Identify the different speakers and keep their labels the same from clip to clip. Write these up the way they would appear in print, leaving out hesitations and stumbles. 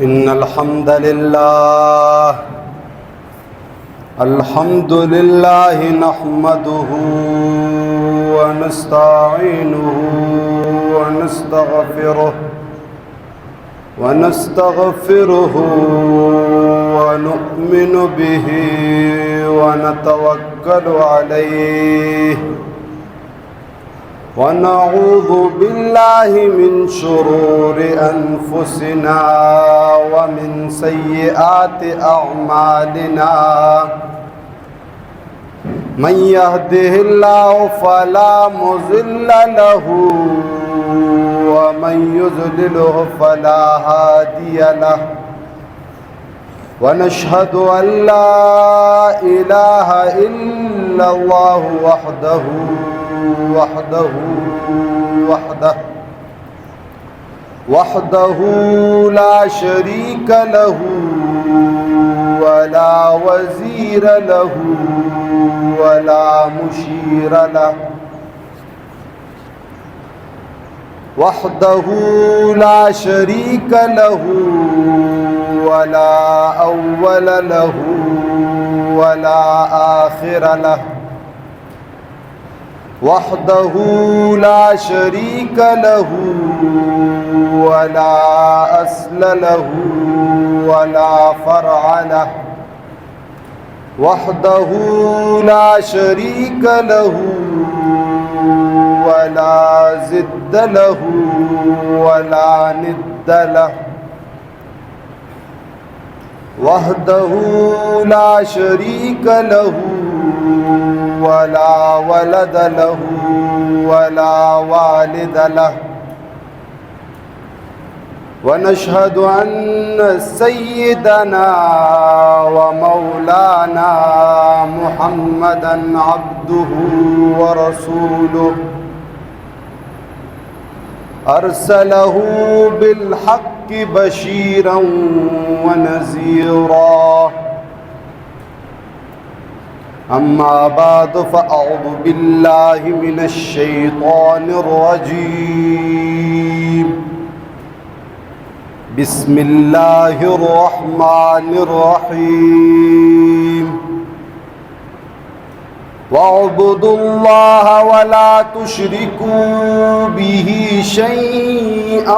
Speaker 1: إن الحمد لله نحمده ونستعينه ونستغفره ونؤمن به ونتوكل عليه ونعوذ بالله من شرور أنفسنا ومن سيئات أعمالنا من يهده الله فلا مضل له ومن يضلله فلا هادي له ونشهد أن لا إله إلا الله وحده لا شريك له ولا وزير له ولا مشير له وحده لا شريك له ولا أول له ولا آخر له وحده لا شريك له ولا أصل له ولا فرع له وحده لا شريك له ولا ضد له ولا ند له وحده لا شريك له ولا ولد له ولا والد له ونشهد أن سيدنا ومولانا محمدا عبده ورسوله أرسله بالحق بشيرا ونذيرا أما بعد فأعوذ بالله من الشيطان الرجيم بسم الله الرحمن الرحيم واعبدوا الله ولا تشركوا به شيئا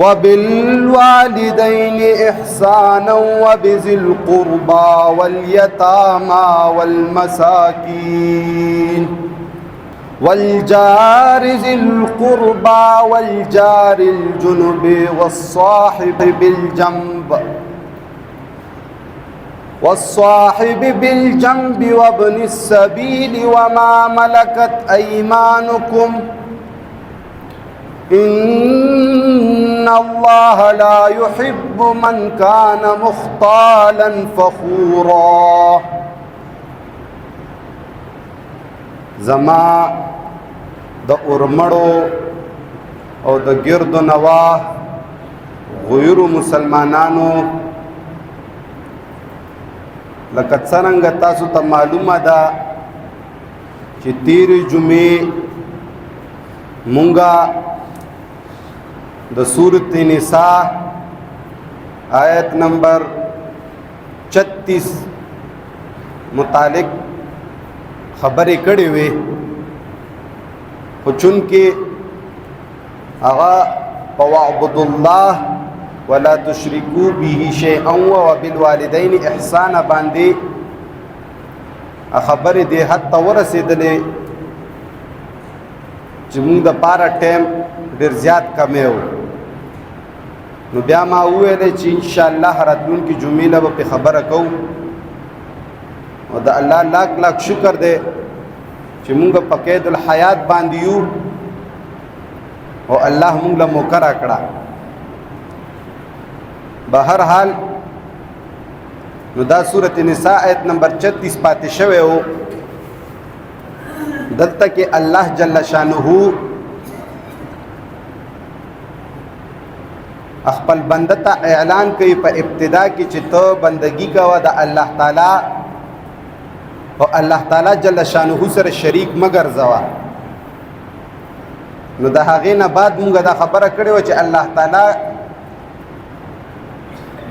Speaker 1: وبالوالدين إحسانا وبذي القربى واليتامى والمساكين والجار ذي القربى والجار الجنب والصاحب بالجنب وابن السبيل وما ملكت أيمانكم إن الله لا يحب من كان مختالا فخورا زما د اورمړو او د ګردو نواه غیر مسلمانانو لکه څنګه تاسو ته معلومه ده چې تیرې جمعې مونږه د سورۃ النساء آیت نمبر 36 متعلق خبرې کړې وې خو چونکې هغه واعبدوا الله ولا تشركوا به شيئا وبالوالدين احسانا باندې خبرې دې حد ته ورسېدلې چې موږ د پاره ټایم ډېر زیات کمی و نو بیا ما وویلې چې انشاءالله راتلونکي جمعې له به پې خبره کوو او د الله لاک لاک شکر دی چې موږ په قید الحیات باندې یو او الله موږ له موقع راکړه بهر حال نو دا سورۃ النساء آیت نمبر 36 پاتې شوی و دلته کې الله جل شانه خپل بنده ته اعلان کوي په ابتدا کې چې ته بندگی کوه د الله تعالی او الله تعالی جل شانه سره شریک مگر زوا نو د هغې نه بعد مونږ دا خبره کړې وه چې الله تعالی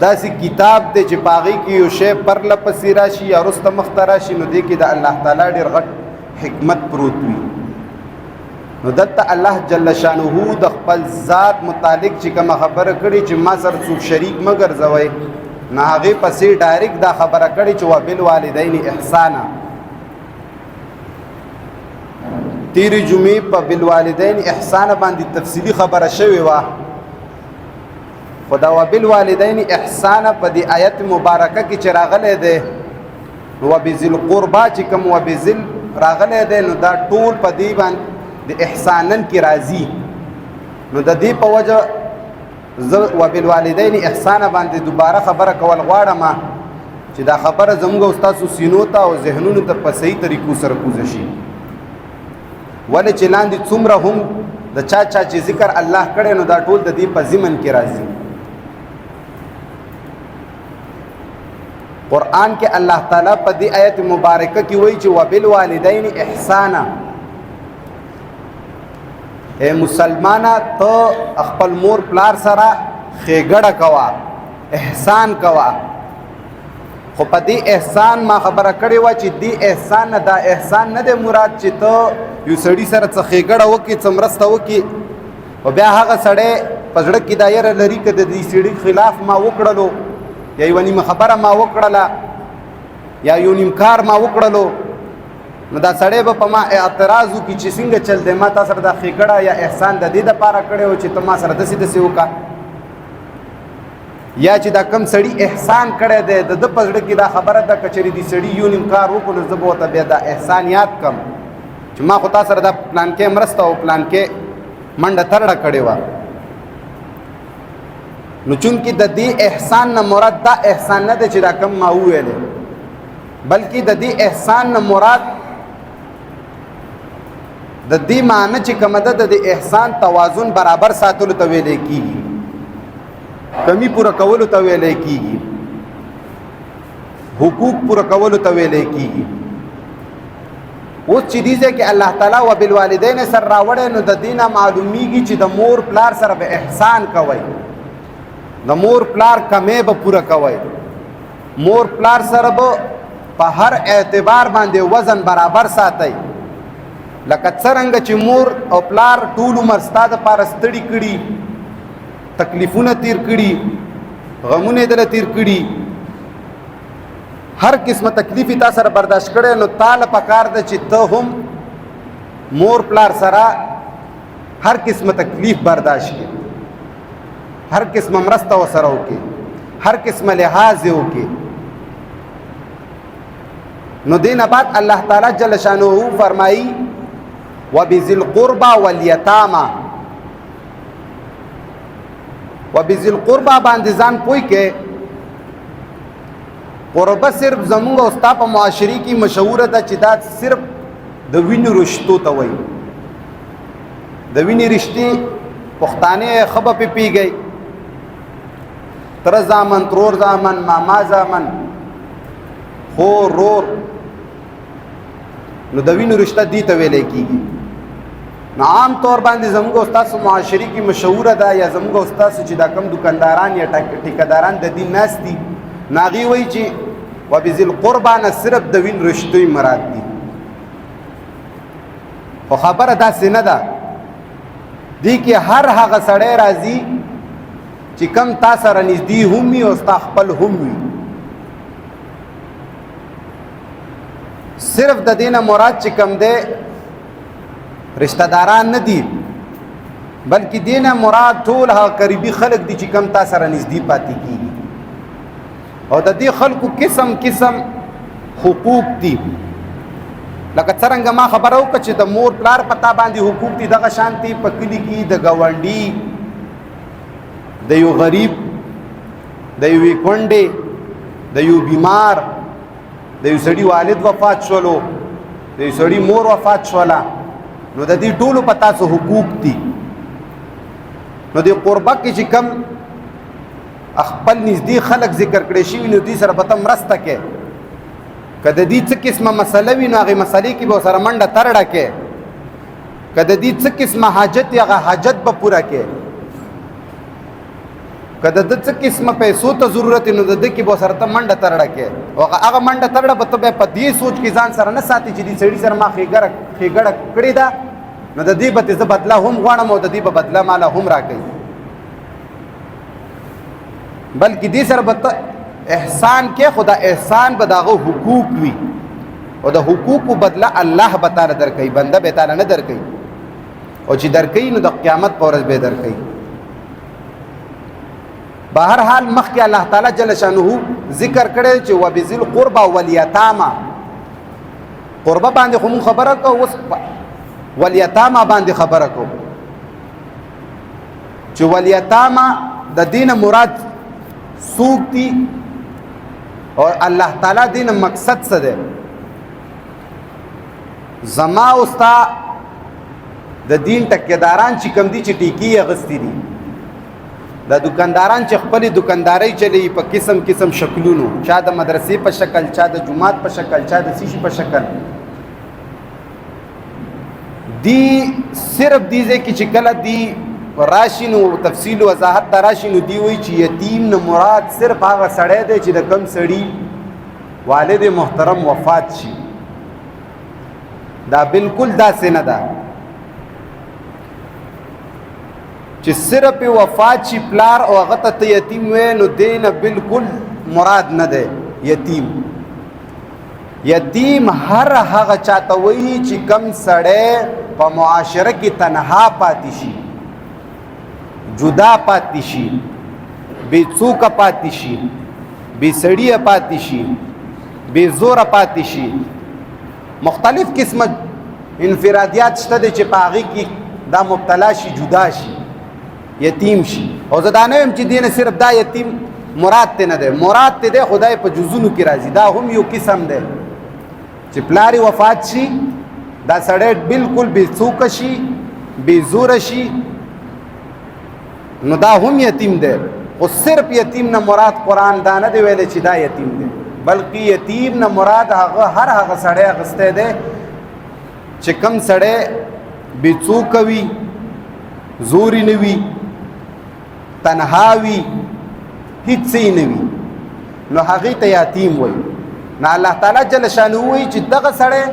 Speaker 1: داسې کتاب دی چې په هغې کې یو شی پرله پسې راشي یا وروسته مخته راشي نو دې کې د الله تعالی ډېر غټ حکمت پروت وي. نو دلته الله جل شانه د خپل ذات متعلق چې کومه خبره کړې چې ما سره څوک شریک مه ګرځوئ نو هغې پسې ډایرکټ دا خبره کړې چې وبالوالدین احسانا. تیرې جمعې په بالوالدین احسانا باندې تفصیلي خبره شوې وه، خو دا وبالوالدین احسانا په دې آیت مبارکه کې چې راغلی دی نو وبذی القربا چې کوم وبذل راغلی دی نو دا ټول په دې باندې د احسانن کې راځي. نو د دې په وجه زه وبالوالدین احسانا باندې دوباره خبره کول غواړم چې دا خبره زموږ او ستاسو سینو ته او ذهنونو ته په صحیح طریقو سره کوزه شي. ولې چې لاندې څومره هم د چا چې ذکر الله کړی نو دا ټول د دې په ضمن کې راځي. قرآن کې الله تعالی په دې آیت مبارکه کې وایي چې وبالوالدین احسانا. اے مسلمانه ته خپل مور پلار سره ښېګړه کوه، احسان کوه. خو په دې احسان ما خبره کړې وه چې دې احسان نه دا احسان نه دی مراد چې ته یو سړي سره څه ښېګړه وکړي، څه مرسته وکړي او بیا هغه سړی په زړه کې دا یره لري که د دې سړي خلاف ما وکړلو یا یوه نیمه خبره ما وکړله یا یو نیم کار ما وکړلو نو دا سړی به په ما اعتراض وکړي چې څنګه چل دی ما تا سره دا ښېګړه یا احسان د دې دپاره کړی و چې ته ما سره داسې داسې وکړه. یا چې دا کم سړي احسان کړی دی د ده په زړه کې دا خبره ده که چېرې دې سړي یو نیم کار وکړو نو زه به ورته بیا دا احسان یاد کړم چې ما خو تا سره دا پلانکې مرسته او پلانکې منډه ترړه کړې وه. نو چونکې د دې احسان نه مراد دا احسان نه دی چې دا کم ما وویلی، بلکې د دې احسان نه مراد د دې معنی چې کومه ده د دې احسان توازن برابر ساتلو ته ویلی کېږي، کمی پوره کولو ته ویلی کېږي، حقوق پوره کولو ته ویلی کېږي. اوس چې دې ځای کې الله تعالی وبالوالدین سره راوړی نو د دې نه معلومیږي چې د مور پلار سره به احسان کوئ، د مور پلار کمی به پوره کوئ، مور پلار سره به په هر اعتبار باندې وزن برابر ساتئ. لکه څرنګه چې مور او پلار ټول عمر ستا دپاره ستړي کړي، تکلیفونه تیر کړي، غمونه یې دله تیر کړي، هر قسمه تکلیف یې تا سره برداشت کړی نو تا له پکار ده چې ته هم مور پلار سره هر قسمه تکلیف برداشت کړي، هر قسمه مرسته ورسره وکړي، هر قسمه لحاظ یې وکړي. نو دې نه بعد الله تعالی جل شانه فرمایي وبذی القربى والیتامى. وبذی القربى باندې ځان پوی کې قربه صرف زمونږ او ستا په معاشري کې مشهوره ده چې دا صرف د وینې رشتو ته وایي. د وینې رشتې پښتانه ښه به پې پوهېږئ، تره زامن، ترور زامن، ماما زامن، خور، رور، نو د وینې رشته دې ته ویلی کېږي. نو عام طور باندې زموږ او ستاسو معاشري کې مشهوره ده یا زموږ او ستاسو چې دا کم دکانداران یا ټیکهداران د دین ناست دي نو هغې وایي چې وبذی القربى نه صرف د وین رشتوی مراد دي. خو خبره داسې نه ده، دې کې هر هغه سړی راځي چې کم تا سره نږدې هم وي او ستا خپل هم وي. صرف د دې نه مراد چې کم دی رشتہ داران نه دي، بلکې دې نه مراد ټول هغه قریبي خلک دي چې کم تا سره نږدې پاتې کېږي. او د دې خلکو قسم قسم حقوق دي. لکه څرنګه ما خبره وکړه چې د مور پلار په تا باندې حقوق دي، دغه شانتي په کلي کې د ګاونډي، د یو غریب، د یوې کونډې، د یو بیمار، د یو سړي والد وفات شولو، د یو سړي مور وفات شوله، نو د دې ټولو په تاسو حقوق دي. نو د قربه کې چې کم خپل نږدې خلک ذکر کړی شوي نو دوی سره به ته مرسته کې، که د دې څه قسمه مسله وي نو هغې مسلې کې به ورسره منډه ترړه کې. کده دې څه قسمه حاجت هغه حاجت به پوره کې کده د څه قسمه پیسو ته ضرورت نو د کې به سره ته منډه ترړه کې او هغه منډه ترړه به ته په دې سوچ کې ځان سره نه ساتي چې دې سړي سره ما خېګړه کړې ده نو د دې به ته بدله هم غواړم او د دې به بدله مالا هم راکړي بلکې دې سره به احسان کې خدا احسان به داغه حقوق وي او د حقوقو بدله الله به تعالی درکوي بنده به تعالی نه درکوي او چې درکوي نو د قیامت په ورځ به درکوي بهر حال مخکې الله تعالی جل شانه ذکر کړی چې وبذل قربى والیتاما قربه باندې خو خبره کو اوس والیتاما باندې خبره کو چې والیتاما د دین مراد سوق دي او الله تعالی دین مقصد څه دی زما اوستا د دین ټکیداران چې کم دي چې ټیکی اغستی دي د دکانداران چې خپل دکانداري چلی په قسم قسم شکلونو چا د مدرسې په شکل چا د جماعت په شکل چا د سیشي په شکل دی صرف دیزه کې چې کله دی راشینو تفصیل و وضاحت د راشینو دی وی چې یتیم نه مراد صرف هغه سړی دی چې د کم سړی والد محترم وفات شي دا بالکل داسې نه ده چې صرف وفات شي پلار او هغه ته یتیم وي نو دینه بالکل مراد نه ده یتیم هر هغه چاته وي چې کم سړی په معاشره کې تنها پاتې شي جدا پاتې شي بې څوکه پاتې شي بې سړیه پاتې شي بې زوره پاتې شي مختلف قسمه انفرادیات شته دي چې په هغې کې دا مبتلا شي جدا شي یتیم شي او زه دا نه یم چې دینه صرف دا یتیم مراد ته نه دی مراد ته دی خدای په جزونو کې راځي دا هم یو قسم دی چې پلاری وفات شي دا سړی بالکل بې څوکه شي بې زوره شي نو دا هم یتیم دی خو صرف یتیم نه مراد قرآن دا نه دی ویلی چې دا یتیم دی بلکې یتیم نه مراد هغه هر هغه سړی اخیستی دی چې کم سړی بې څوکه وي زوري نه وي تنها وي هیڅ یې نه وي نو هغې ته یتیم وایي نو الله تعالی جل شانه وایي چې دغه سړی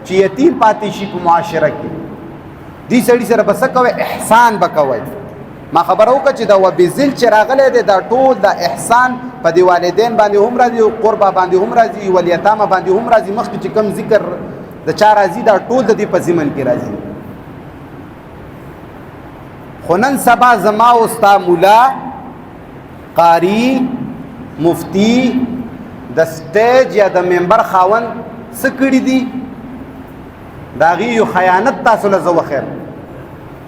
Speaker 1: چې یتیم پاتې شي په معاشره کې دې سړي سره به څه کوئ احسان به کوئ ما خبره وکړه چې دا وبذل چې راغلی دی دا ټول د احسان په دې والدین باندې هم راځي او قربه باندې هم راځي والیتامه باندې هم راځي مخکې چې کوم ذکر د چا راځي دا ټول د دې په ضمن کې راځي خو نن سبا زما او ستا مولا قاری مفتی د سټیج یا د ممبر خاوند څه کړي دي د هغې یو خیانت تاسو له زه وخیر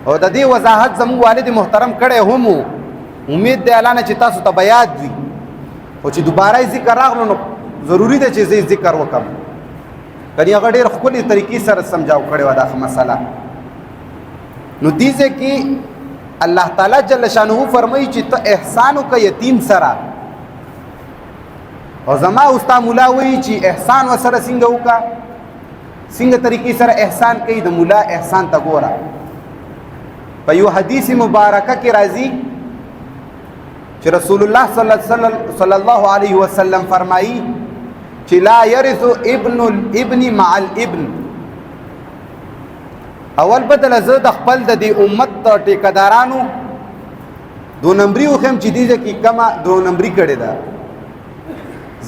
Speaker 1: او د دې وضاحت زموږ والد محترم کړی هم امید دی الله نه چې تاسو ته به یاد وي خو چې دوباره یې ذکر راغلو نو ضروري ده چې زه یې ذکر وکړم کنې هغه ډېر ښکلې طریقې سره سمجاو کړې وه دا مسله نو دې ځای کې الله تعالی جل شانه فرمایي چې ته احسان وکړه یتیم سره او زما استا مولا وایي چې احسان ورسره څنګه وکړه څنګه طریقې سره احسان کوي د مولا احسان ته ګوره په یو حدیث مبارکه کې راځي چې رسول الله صلی الله علیه وسلم فرمایي چې لا يرث ابن الابن مع الابن اول بدل زه د خپل د دې امت ټیکدارانو دو نمبري وخم چې دې کې کما دو نمبري کړي ده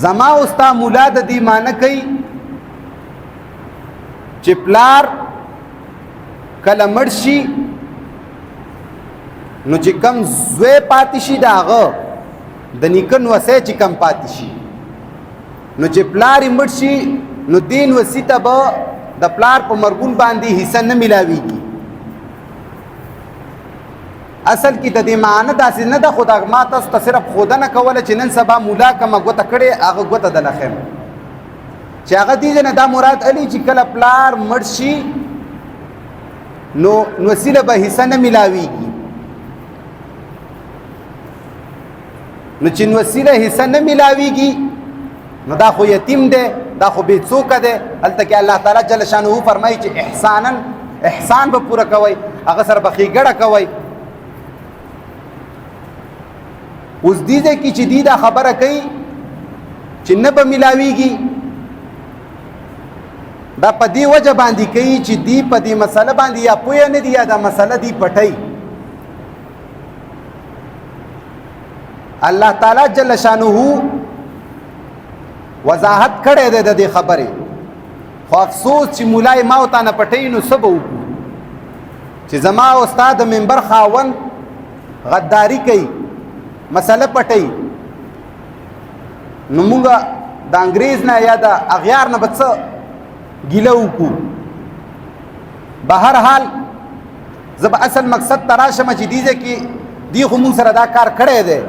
Speaker 1: زما اوستا مولا د دې معنی کوي چې پلار کله مړ شي نو چې کم زوی پاتې شي د هغه د نیکه نوسی چې کم پاتې شي نو چې پلار یې مړ شي نو دې نوسي ته به د پلار په مرګون باندې حصه نه میلاویږي اصل کې د دې معنی داسې نه ده خو دا ما تاسو ته صرف ښودنه کوله چې نن سبا مولا کومه ګوته کړې هغه ګوته دله ښیم چې هغه دې نه دا مراد علي چې کله پلار مړ شي نو نوسي له به حصه نه میلاویږي نو چې نوسي له حصه نه میلاویږي نو دا خو یتیم دی دا خو بې څوکه دی هلته کې الله تعالی جل شانه فرمایي چې احسانا احسان به پوره کوئ هغه سره به ښېګړه کوئ. اوس دې ځای کې چې دی دا خبره کوي چې نه به میلاویږي دا په دې وجه باندې کوي چې دی په دې مسله باندې یا پوهه نه دی یا دا مسله دی پټي. الله تعالی جل شانه وضاحت کړی دی د دې خبرې خو افسوس چې مولای ما ورته نه پټوي نو څه به وکړو چې زما استاد د منبر خاوند غداري کوي مسله پټوي نو مونږ د انګریز نه یا د اغیار نه به څه ګیله وکړو. بهرحال زه به اصل مقصد ته راشم چې دې ځای کې دی خو مونږ سره دا کار کړی دی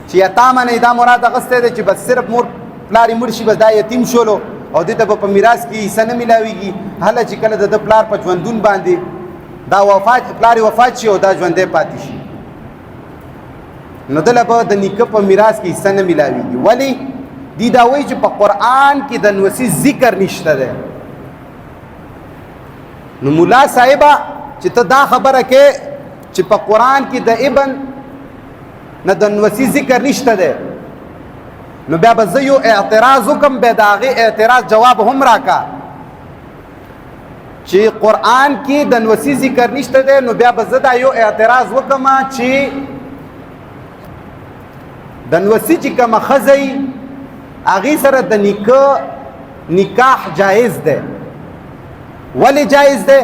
Speaker 1: چې یتامه نه دا مراد اخیستی دی چې بس صرف مور پلار یې مړ شي بس دا یتیم شولو او دې ته به په میراث کې حصه نه میلاویږي. هله چې کله د پلار په ژوندون باندې دا پلار وفات شي او دا ژوندی پاتې شي نو دله به د نیکه په میراث کې حصه نه میلاویږي. ولې دی دا وایي چې په قرآن کې د نوسي ذکر نشته دی. نو مولا صاحبه چې ته دا خبره کې چې په قرآن کې د ابن نه د نوسي ذکر نشته دی نو بیا به زه یو اعتراض وکم بیا د هغې اعتراض جواب هم راکا چې قرآن کې د نوسي ذکر نشته دی نو بیا به زه دا یو اعتراض وکم چې د نوسي چې کومه ښځه وي هغې سره د نکاح جایز دی. ولې جایز دی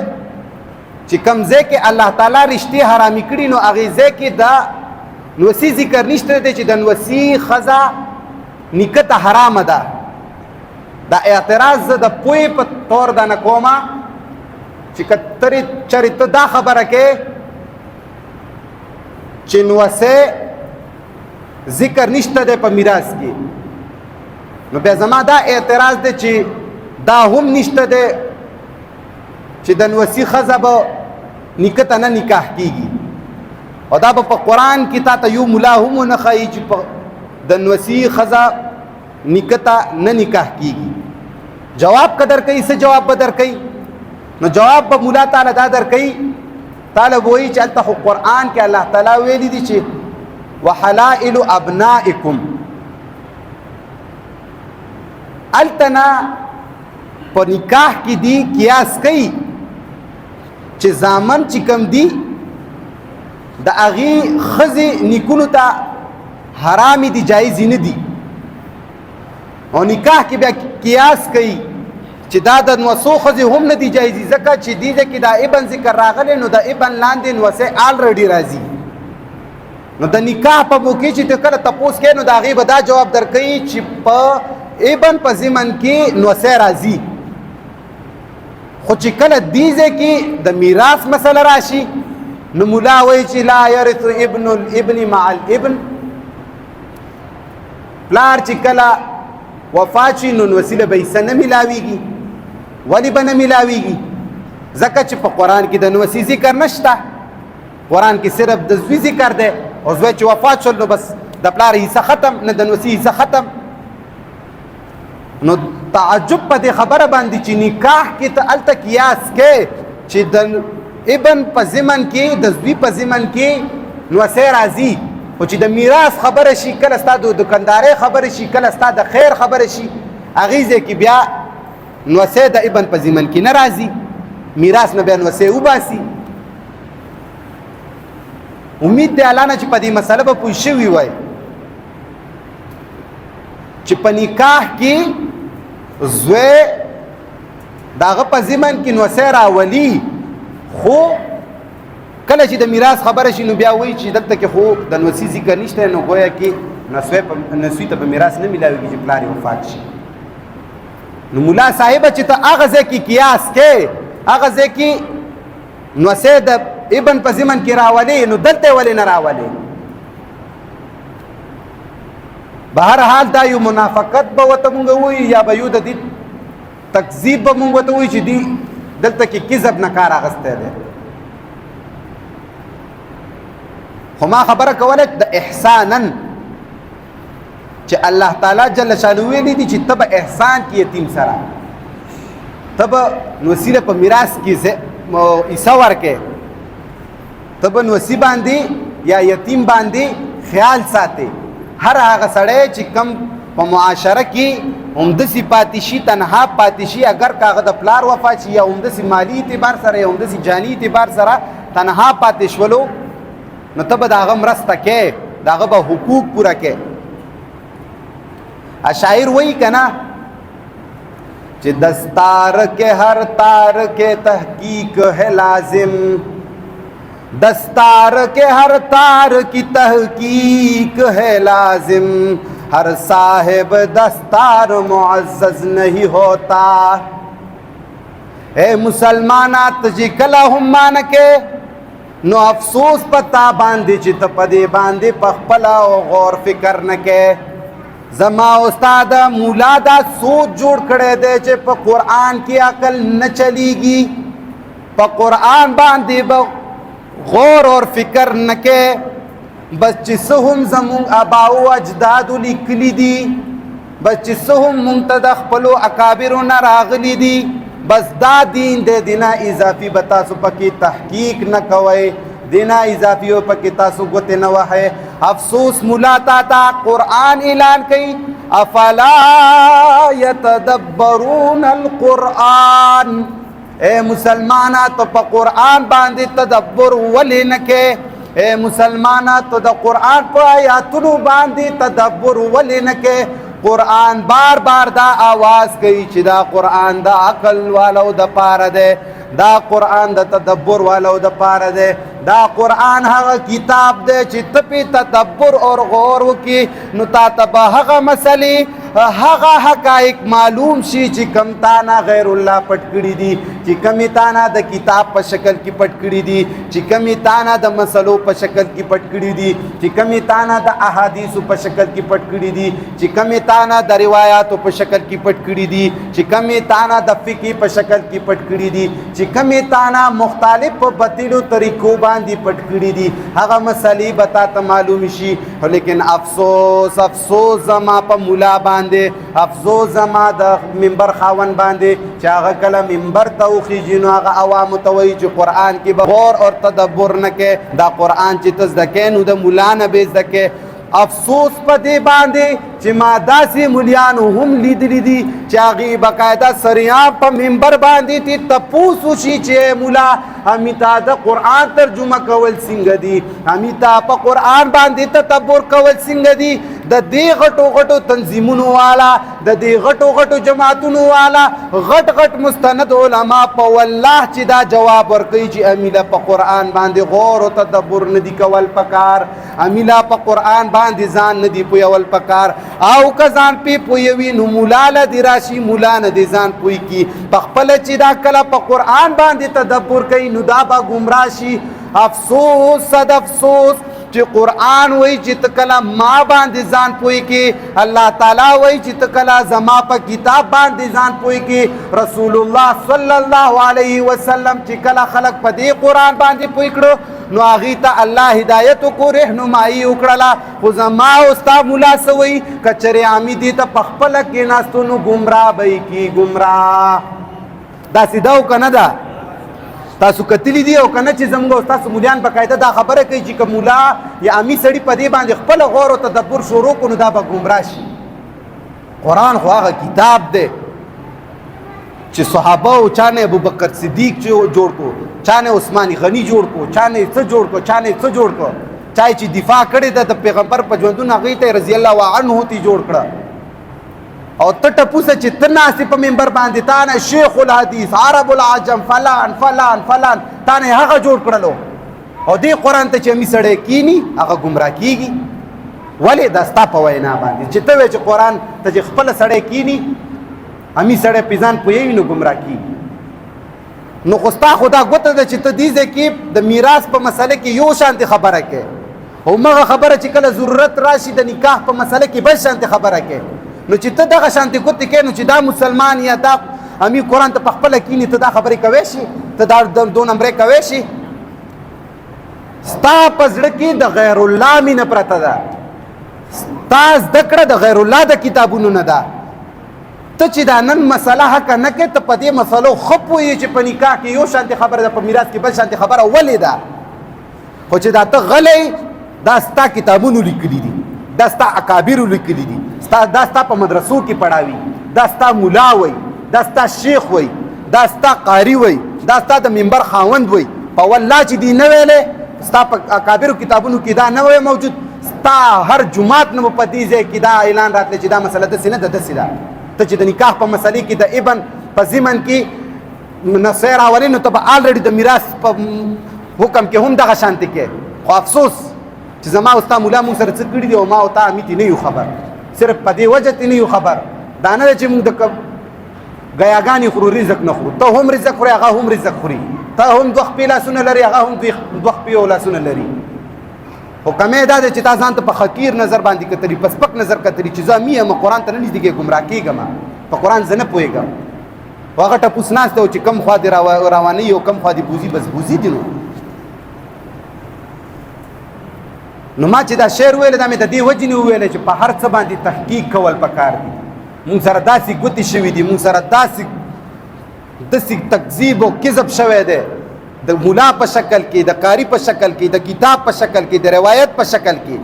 Speaker 1: چې کوم ځای کې الله تعالی رشتې حرامي کړي نو هغې ځای کې د نوسي ذکر نشته دی چې د نوسي ښځه نیکه ته حرامه ده. دا اعتراض زه د پوهې په طور دا نه کومه چې که چرې ته دا خبره کې چې نوسۍ ذکر نشته دی په میراث کې نو بیا زما دا اعتراض دی چې دا هم نشته دی چې د نوسي ښځه به نیکه ته نه نکاح کېږي او دا به په قرآن کې تا ته یو ملا هم ونه ښایي چې د نوسي ښځه نیکه ته نه نکاح کېږي. جواب که درکوي څه جواب به درکوي نو جواب به مولا تعالی دا درکوي تعالی به وایي چې هلته خو قرآن کې الله تعالی ویلی دي چې وحلائل ابنائکم هلته نه په نکاح کې دي قیاس کوي چې زامن چې کوم دي د هغې ښځې نیکونو ته حرامې دي جایزې نه دي او نکاح کې بیا قیاس کوي چې دا د نوسو ښځې هم نه دي جایزې ځکه چې دې ځای کې دا ابن ذکر راغلی نو د ابن لاندې نوسۍ آلریډي راځي نو د نکاح په موقع چې ته کله تپوس کوې نو د هغې به دا جواب درکوي چې په ابن په ضمن کې نوسۍ راځي. خو چې کله دې ځای کې د میراث مسله راشي نو مولا وایي چې لا یرث ابن الابن مع الابن پلار چې کله وفات شي نو وسیله به حصه نه میلاویږي. ولې به نه میلاویږي ځکه چې په قرآن کې د نوسي ذکر نشته. قرآن کې صرف د زوی ذکر دی او زوی چې وفات شول نو بس د پلار حصه ختم نه د نوسي حصه ختم. نو تعجب په دې خبره باندې چې نکاح کې ته هلته قیاس کې چې د ابن په ضمن کې د زوی په ضمن کې نوسۍ راځي او چې د میراث خبره شي کله ستا د دکاندارۍ خبره شي کله ستا د خیر خبره شي هغې ځای کې بیا نوسۍ د ابن په ضمن کې نه راځي میراث نه بیا نوسۍ وباسي. امید دی الله نه چې په دې مسله به پوه شوي وای چې په نکاح کې زوی د هغه په ضمن کې نوسۍ راولي خو کله چې د میراث خبره شي نو بیا وایي چې دلته کې خو د نوسي ذکر نشته نو گویا کې نسوی ته په میراث نه میلاویږي چې پلار یې وفات شي. نو مولا صاحبه چې ته هغه ځای کې قیاس کې هغه ځای کې نوسۍ د ابن په ضمن کې راولي نو دلته ولې نه راولي. بهرحال دا یو منافقت به ورته مونږ ووایو یا به یو د دې تکذیب به مونږ ورته ووایو چې دی دلته کې کذب نه کار اخیستی دی. خو ما خبره کوله د احسانا چې الله تعالی جل شانه ویلی دي چې ته به احسان کې یتیم سره ته به نوسیله په میراث کې حصہ ورکې ته به نوسي باندې یا یتیم باندې خیال ساتي هر هغه سړی چې کم په معاشره کې همداسې پاتې شي تنها پاتې شي اگر که هغه د پلار وفات شي یا همداسې مالي اعتبار سره یا همداسې جاني اعتبار سره تنها پاتې شولو نو ته به د هغه مرسته کې د هغه به حقوق پوره کې شاعر وایي که نه چې دستار کے ہر تار کے تحقیق ہے لازم دستار کے ہر تار کی تحقیق ہے لازم ہر صاحب دستار معزز نہیں ہوتا اے مسلمانا تجی کلا هم مانکے نو افسوس پتا باندې چې ته پدې باندې پخپلا او غور فکر نکې زما استاد مولا دا سوچ جوړ کړی دی چې په قرآن کې عقل نه چلیږي په قرآن باندې به غور اور فکر نه کې بس چې څه هم زمونږ اباو اجدادو لیکلي دي بس چې څه هم مونږ ته د خپلو اکابرو نه راغلي دي بس دا دین دی دینا اضافي به تاسو پکې تحقیق نه کوئ دینا اضافی ہو پکی تاسو گوتے نوا ہے افسوس مولا تا قرآن اعلان کئی افلا یتدبرون القرآن اے مسلمانا تو پا قرآن باندے تدبر ولی نکے اے مسلمانا تو دا قرآن پا آیاتنو باندے تدبر ولی نکے قرآن بار بار دا آواز کئی چی دا قرآن دا عقل والو دا پار دے دا قرآن دا تدبر والو دا پار دے دا قرآن هغه کتاب دی چې ته پې تدبر اور غور وکړي نو تا ته به هغه مسلې هغه حقایق معلوم شي چې کم تانا غیر الله پټ کړي دي چې کمی تانا د کتاب په شکل کې پټ کړي دي چې کمی تانا د مسلو په شکل کې پټ کړي دي چې کمی تانا د احادیثو په شکل کې پټ کړي دي چې کمی تانا د روایاتو په شکل کې پټ کړي دي چې کمی تانا د فقه په شکل کې پټ کړي دي چې کمی تانا مختلف په باطلو طریقو باندې پټ کړي دي هغه مسلې به تا ته معلوم شي لیکن افسوس افسوس زما په مولا باندې افسوس زما د منبر خاون باندې چې هغه کله منبر ته وخیږي نو هغه عوامو ته وایي چې قرآن کې به غور اور تدبر نه کې دا قرآن چې ته زده کې نو د مولا نه به زده کې افسوس په دې باندې چې ما داسې مولیانو هم لیدلی دي چې هغې باقاعده سریان په منبر باندې تی تپوس وشي چې مولا همې ته د قرآن ترجمه کول څنګه دي همې ته په قرآن باندې تدبر کول څنګه دي د دې غټو غټو تنظیمونو والا د دې غټو غټو جماعتونو والا غټ غټ مستند علما په والله چې دا جواب ورکوي چې امیله په قرآن باندې غور او تدبر نه دي کول پکار امیله په قرآن باندې ځان نه دي پویول پکار او که ځان پې پویوي نو مولا له دې راشي مولا نه دې ځان پوی کي پخپله چې دا کله په قرآن باندې تدبر کوي نو دا به ګمراه شي افسوس صد افسوس چې قرآن وای چې ته کله ما باندې ځان پوي کې الله تعالی وای چې ته کله زما په کتاب باندې ځان پوي کې رسول الله صلی الله علیه وسلم چې کله خلق په دې قرآن باندې پوي کړو نو هغې ته الله هدایت وکړو رهنمایي وکړله خو زما او ستا مولا څه وایي که چرې عامي دې ته پخپله کېناستو نو ګمراه به یې کي ګمراه داسې ده او که نه ده تاسو کتلی دی او کنه چې زموږ او تاسو مولیان باقاعده دا خبره کوي چې که مولا یا عامي سړي په دې باندې خپله غور او تدبر شروع کړو نو دا به ګمراه شي قرآن خو هغه کتاب دی چې صحابه او چا نه ابوبکر صدیق جوړ کو چا نه عثمان غني جوړ کو چا نه څه جوړ کو چا نه څه جوړ کو چا چې دفاع کړې ده د پیغمبر په ژوندون هغې ته رضی الله عنه تی جوړ کړه او ته ټپوسه چې ته ناستې په منبر باندې تا نه شیخ الحدیث عرب العجم فلان فلان فلان تا نه هغه جوړ کړلو او دې قرآن ته چې امي سړی کینی هغه ګمراه کیږي ولې دا ستا په وینا باندې چې ته وایې چې قرآن ته چې خپله سړی کینی امي سړی پې ځان پوهوي نو ګمراه کیږي نو خو ستا خو دا ګوته ده چې ته دې ځای کې د میراث په مسله کې یو شانتې خبره کوې او همغه خبره چې کله ضرورت راشي د نکاح په مسله کې بل شانتې خبره کوې نو چې ته دغه شانتې ګوتې کوې نو چې دا مسلمان یا دا امي قرآن ته پخپله کینی ته دا خبرې کوی شي ته دا دو نمبرې کوی شي ستا په زړه کې د غیر الله مینه پرته ده ستا زده کړه د غیر الله د کتابونو نه ده ته چې دا نن مسله حق نه کې ته په دې مسلو ښه پوهېږې چې په نکاح کې یو شانتې خبره ده په میراث کې بل شانتې خبره ولې ده خو چې دا ته غلی دا ستا کتابونو لیکلي دي دا ستا اکابرو لیکلي دي دا ستا په مدرسو کې پړاوي دا ستا ملا وی دا ستا شیخ وی دا ستا قاری وی دا ستا د منبر خاوند وی په والله چې دی نه ویلې ستا په اکابرو کتابونو کې دا نه وی موجود ستا هر جماعت نه په دې ځای کې دا اعلان راتلی چې دا مسله داسې نه ده داسې ده ته چې د نکاح په مسلې کې د ابن په ضمن کې نصیحه راولې نو ته به آلریډي د میراث په حکم کې هم دغه شانتې کې خو افسوس چې زما او ستا ملا مونږ سره څه کړي دي او ما او تا امې نه یو خبر صرف په دې وجه ته نه یو خبر دا نه ده چې مونږ د ګیاګانې خورو رزق نه خورو ته هم رزق خورې هغه هم رزق خوري ته هم دوه خپې لاسونه لري هغه هم دوه خپې او لاسونه لري خو کمې دا ده چې تا ځان ته په حقیر نظر باندې کتلي په سپک نظر کتلي چې زه امي یم قرآن ته نه نږدې کې ګمراه کېږم په قرآن زه نه پوهېږم خو هغه ټپوس ناست دی چې کم خوا دې روانوي او کم خوا دې بوزي بس بوزي دي نو ما چې دا شعر ویل دا مې د دې وجې نه وویلی چې په هر څه باندې تحقیق کول پکار دي مونږ سره داسې ګوتې شوي دي مونږ سره داسې تکذیب او کذب شوی دی د مولا په شکل کې د قاری په شکل کې د کتاب په شکل کې د روایت په شکل کې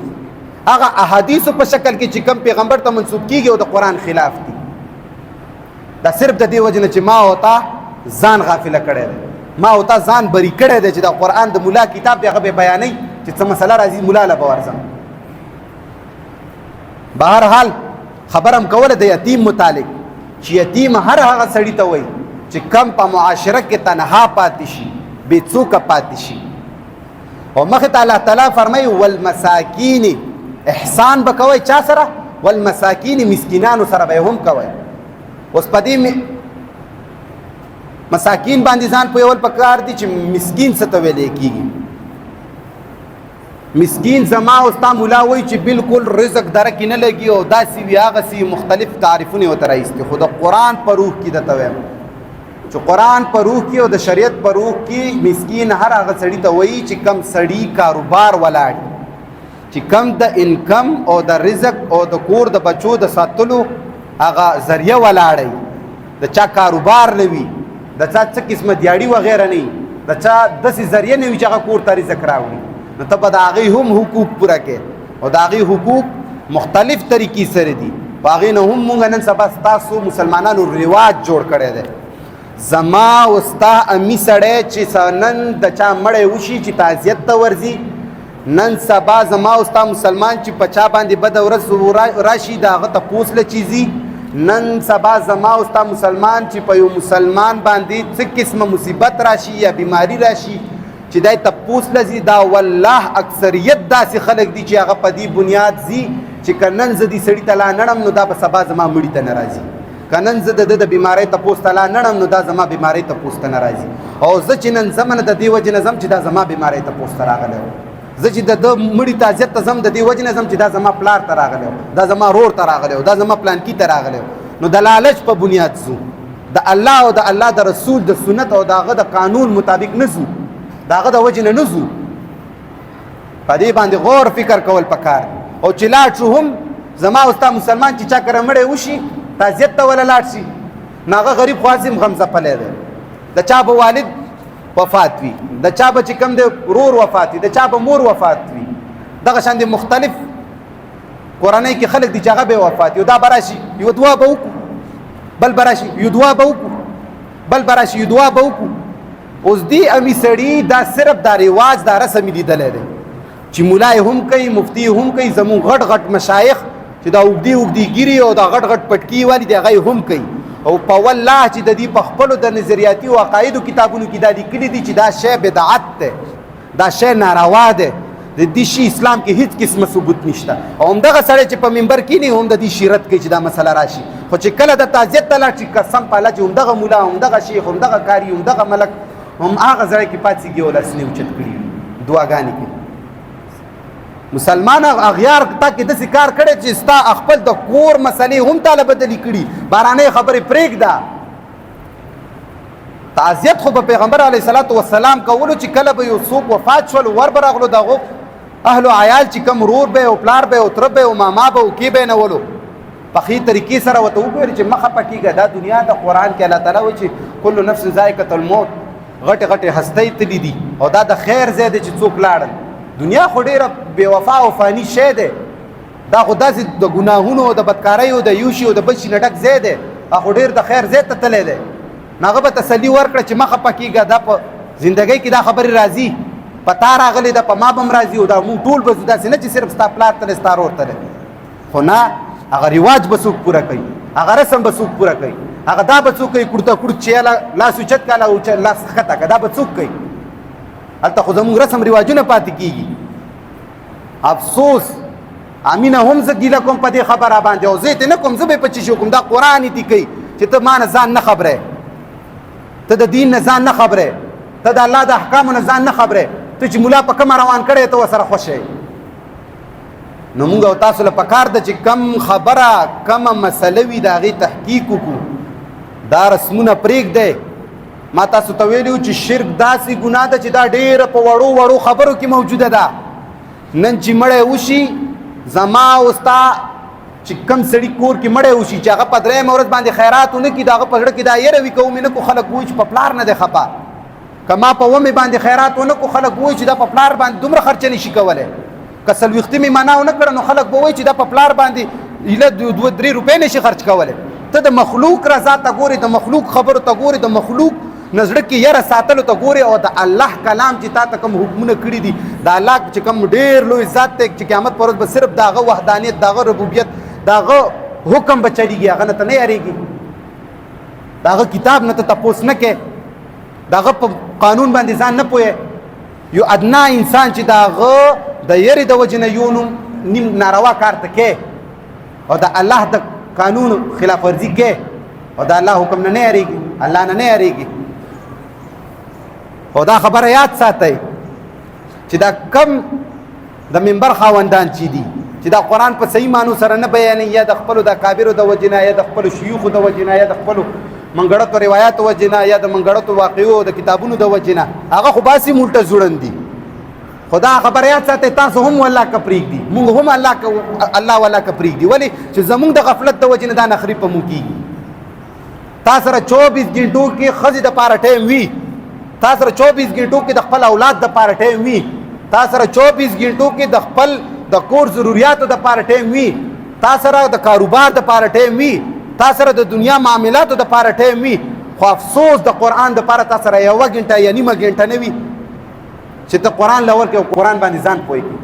Speaker 1: هغه احادیثو په شکل کې چې کوم پیغمبر ته منسوب کیږي او د قرآن خلاف دي دا صرف د دې وجې نه چې ما او تا ځان غافله کړی دی ما او تا ځان بری کړی دی چې د قرآن د مولا کتاب دی هغه به بیانوي چې څه مسله راځي مولا له به ورځم بهرحال خبر هم کوله د یتیم متعلق چې یتیم هر هغه سړي ته وایي چې کم په معاشره کې تنها پاتې شي بې څوکه پاتې شي او مخې ته الله تعالی فرمایي والمساکین احسان به کوئ چا سره والمساکین مسکینانو سره به هم کوئ اوس په دې مساکین باندې ځان پوهول پکار دي چې مسکین څه ته ویلی کېږي مسکین زما او ستا ملا وایي چې بالکل رزق دره کې نه لګي او داسې وي هغسې مختلف تعریفونه ورته راایستي خو د قرآن په روح کې درته وایم چې قرآن په روح کې او د شریعت په روح کې مسکین هر هغه سړي ته وایي چې کم سړي کاروبار ولاړ چې کم د انکم او د رزق او د کور د بچو د ساتلو هغه ذریعه ولاړی د چا کاروبار نه وي د چا څه قسمه دیاړي وغیره نه وي د چا داسې ذریعه نه وي چې هغه کور ته رزق راوړي نو ته به د هغې هم حقوق پوره کې او د هغې حقوق مختلف طریقې سره دي په هغې نه هم مونږ نن سبا ستاسو مسلمانانو رواج جوړ کړی دی زما او ستا امي سړی چې نن د چا مړی وشي چې تعزیت ته ورځي نن سبا زما او ستا مسلمان چې په چا باندې بده ورځ راشي د هغه تپوس له چیزي نن سبا زما او ستا مسلمان چې په یو مسلمان باندې څه قسمه مصیبت راشي یا بیماری راشي چې دای تپوس لذي دا والله اکثریت داسې خلک دي چې هغه په دې بنیاد ځي چې که نن زه دې سړي ته لا نړم نو دا به سبا زما مړي ته نه راځي که نن زه د د بیمارۍ تپوس ته لا نړم نو دا زما بیمارۍ تپوس ته نه راځي او زه چې نن ځم نه د دې وجې نه ځم چې دا زما بیمارۍ تپوس ته راغلی زه چې د ده مړي تعزیت ته ځم د دې وجې نه ځم چې دا زما پلار ته راغلی دا زما رور ته راغلی دا زما پلانکي ته راغلی نو د لالچ په بنیاد ځو د الله او د الله د رسول د سنت او د هغه د قانون مطابق نه ځو د هغه د وجې نه نه ځو په دې باندې غور فکر کول پکار او چې لاړ شو هم زما او ستا مسلمان چې چا کره مړی وشي تعزیت ته وله لاړ شي نو هغه غریب خو هسې غم ځپلی دی د چا به والد وفات وي د چا به چې کوم دی ورور وفات وي د چا به مور وفات وي دغه شان د مختلف کورنۍ کې خلک دي چې هغه به وفات یو دا به راشي یو دعا به وکړو بل به راشي یو دعا به وکړو بل به راشي یو دعا به وکړو اوس دې امي سړي دا صرف دا رواج دا رسم لیدلی دی چې ملای هم کوي مفتی هم کوي زمونږ غټ غټ مشایخ چې دا اوږدې اوږدې ګیرې او دا غټ غټ پټکي والي دی هغه هم کوي او په والله چې د دې په خپلو د نظریاتي او عقایدو کتابونو کې دا لیکلي دي چې دا شی بدعت دی دا شی ناروا دی د دې شي اسلام کې هیڅ قسمه ثبوت نشته او همدغه سړی چې په منبر کښېني هم د دې شي رد کوي چې دا مسله راشي خو چې کله د تعزیت ته لاړ شي قسم په الله چې همدغه ملا همدغه شیخ همدغه کاري همدغه ملک هم هغه ځای کې پاتېږي او لاسونه اوچت کړي وي دعاګانې کوي مسلمان اغیار تا کې داسې کار کړی چې ستا خپل د کور مسلې هم تاله بدلې کړي بارانۍ خبرې پرېږده تعزیت خو به پیغمبر علیه الصلاة والسلام کولو چې کله به یو څوک وفات شول ور به راغلو دغو اهل و عیال چې کوم رور به او پلار به او تره به او ماما به او کې به یې نولو په ښې طریقې سره ورته وګورې چې مه خفه کېږه. دا دنیا د قرآن کې الله تعالی وایي چې کل نفس ذائقة الموت، غټې غټې هستۍ تلي دي او دا د خیر ځای دی چې څوک لاړل. دنیا خو ډېره بې وفا او فاني شی دی، دا خو داسې د ګناهونو او د بدکاریو د یو شي او د بل شي نه ډک ځای دی. خو ډېر د خیر ځای ته تللی دی. نو هغه به تسلي ورکړه چې مه خفه کېږه، دا په زندګۍ کې دا خبرې راځي، په تا راغلی ده، په ما به هم راځي او دا موږ ټول به ځو. داسې نه چې صرف ستا پلار تللی ستا رور تللی، خو نه، هغه رواج به څوک پوره کوي، هغه رسم به څوک پوره کوي، هغه دا به څوک کوي کورته کورت چې لاس اوچت کړه لاس ښکته کړه، دا به څوک کوي. هلته خو زموږ رسم رواجونه پاتې کېږي. افسوس امینه هم زه ګیله کوم په دې خبره باندې او زه یې نه کوم، زه به یې په چی شو کوم. دا قرآن یې دي کوي چې ته ما نه ځان نه خبرې، ته د دین نه ځان نه خبرې، ته د الله د احکامو نه ځان نه خبرې، ته چې ملا په کومه روان کړی ته ورسره خوښ یې. نو موږ او تاسو له پکار ده چې کم خبره کمه مسله وي د هغې تحقیق وکړو. دا رسمونه پرېږدی. ما تاسو ته ویلي وو چې شرک داسې ګناه ده چې دا ډېره په وړو وړو خبرو کې موجوده ده. نن چې مړی وشي، زما او ستا چې کم سړي کور کې مړی وشي چې هغه په درېیمه ورځ باندې خیرات ونه کړي، د هغه په زړه کې دا یره وي که ومې نه کړو خلک وایي چې په پلار نه دی خفه. که ما په ومې باندې خیرات ونه کړو خلک به وایي چې دا په پلار باندې دومره خرچه نه شي کولی. که څلوېښتې مې معنا ونه کړه نو خلک به وایي چې دا په پلار باندې ایله 2-3 روپۍ نه شي خرچ کولی. ته د مخلوق رضا ته ګورې، د مخلوق خبرو ته ګورې، د مخلوق نزړه کې یره ساتلو ته ګورې، او د الله کلام چې تا ته کوم حکمونه کړي دي، د الله چې کوم ډېر لوی ذات دی چې قیامت پر ورځ به صرف د هغه وحدانیت، د هغه ربوبیت، د هغه حکم به چلیږي، هغه نه ته نه یارېږي، د هغه کتاب نه ته تپوس نه کوې، د هغه په قانون باندې ځان نه پوهې. یو ادنا انسان چې د هغه د یرې د وجې نه یو نیم ناروا کار ته کوې او د الله د قانون خلاف ورزي کوې او د الله حکم نه یارېږي، الله نه یارېږي. او دا خبره یاد ساتئ چې دا کم د منبر خاوندان چې دي چې دا قرآن په صحیح معنو سره نه بیانوي، یا د خپلو د کابرو د وجې نه، یا د خپلو شیوخو د وجې نه، یا د خپلو منګړتو روایاتو وجې نه، یا د منګړتو واقعو د کتابونو د وجې نه، هغه خو باسي مولټه زوړند دي. خدا خبره یاد ساتئ تاسو هم والله که پرېږدي، موږ هم الله والله که پرېږدي. ولې چې زموږ د غفلت د وجې نه دا نخرې په موږ کېږي. تا سره 24 غنټو کې ښځې دپاره ټایم وي، تا سره 24 غنټو کې د خپل اولاد دپاره ټایم وي، تا سره 24 غنټو کې د خپل د کور ضروریاتو دپاره ټایم وي، تا سره د کاروبار دپاره ټایم وي، تا سره د دنیا معاملاتو دپاره ټایم وي، خو افسوس د قرآن دپاره تا سره 1 غنټه یا نیمه غنټه نه وي چې ته قرآن لور کې او قرآن باندې ځان پوه کړي.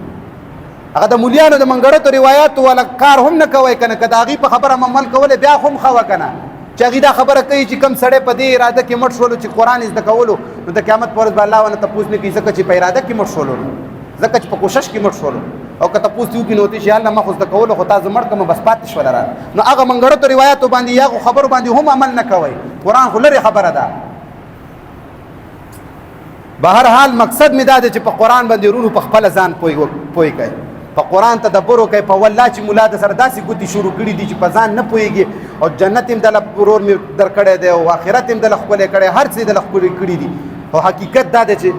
Speaker 1: هغه د مولیانو د منګړتو روایاتو والا کار هم نه کوئ که نه، که د هغې په خبره عمل کولی بیا خو هم ښه وه که نه، چې هغې دا خبره کوي چې کوم سړی په دې اراده کې مټ شولو چې قرآن زده کولو، نو د قیامت په ورځ به الله ونه تپوس نه کوي، ځکه چې په اراده کې مټ شولو، ځکه چې په کوشش کې مټ شولو. او که تپوس دې وکړي نو ورته شي الله ما خو زده کولو خو تا زه مړ کړم بس پاتې شوله را. نو هغه منګړتو روایاتو باندې یا خبرو باندې هم عمل نه کوئ. قرآن خو لرې خبره ده. بهر حال مقصد مې دا دی چې په قرآن باندې ورونو په خپله ځان پوه کوئ، په قرآن تدبر وکړئ، په والله چې ملا د سره داسې ګوتې شروع کړي دي چې په ځان نه پوهېږي، او جنت هم دله ورور مې درکړی دی او آخرت هم دله ښکلی کړی، هر څه یې دله ښکلي کړي دي. او حقیقت دا دی چې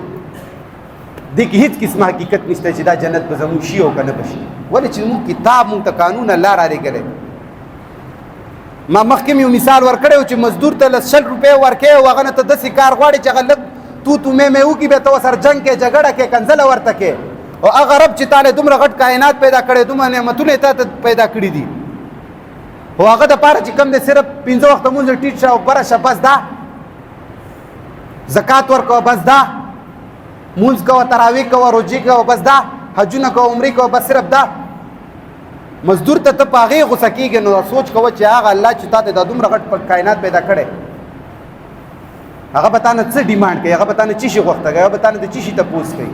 Speaker 1: دې کې هېڅ قسمه حقیقت نشته چې دا جنت به زموږ شي او که نه به شي. ولې چې موږ کتاب موږ ته قانون الله رالېږلی. ما مخکې یو مثال ورکړی و چې مزدور ته 100 روپۍ ورکوې او هغه نه ته داسې کار غواړي چې هغه لږ تو مې وکړي بیا ته ورسره جنګ کې جګړه کې کنځله ورته کې. او هغه رب چې تاله دومره غټ کائنات پیدا کړی، دومره نعمتونه تا ته پیدا کړي دي، او هغه دپاره چې کوم دی صرف 5 وخته مونځ ټیټ شه او بره شه بس دا، زکات ورکوه بس دا، مونځ کوه، تراویح کوه، روجې کوه بس دا، حجونه کوه، عمرې کوه بس صرف دا. مزدور ته ته په هغې غوسه کېږي. نو سوچ کوه چې هغه الله چې تا ته دا دومره غټ کائنات پیدا کړی، هغه به تا نه څه ډیمانډ کوي، هغه به تا نه څه شي غوښته کوي، هغه به تا نه د څه شي تپوس کوي.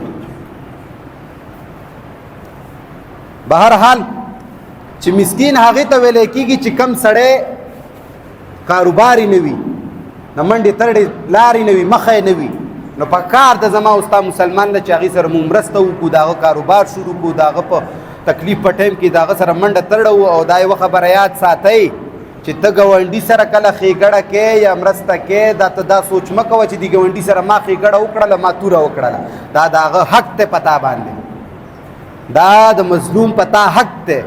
Speaker 1: بهر حال چې مسکین هغې ته ویلی کېږي چې کم سړی کاروبار یې نه وي، د منډې ترډې لارې نه وي، مخه یې نه وي، نو په کار د زما او ستا مسلمان ده چې هغې سره مو مرسته وکړو، د هغه کاروبار شروع کړو، د هغه په تکلیف په ټایم کې د هغه سره منډه ترړه وو. او دا یوه خبره یاد ساتئ چې ته ګاونډي سره کله ښېګړه کې یا مرسته کې، دا ته دا سوچ مه کوه چې د ګاونډي سره ما ښېګړه وکړله، ما توره وکړله. دا د هغه حق دی په تا باندې، دا د مظلوم په تا حق دی،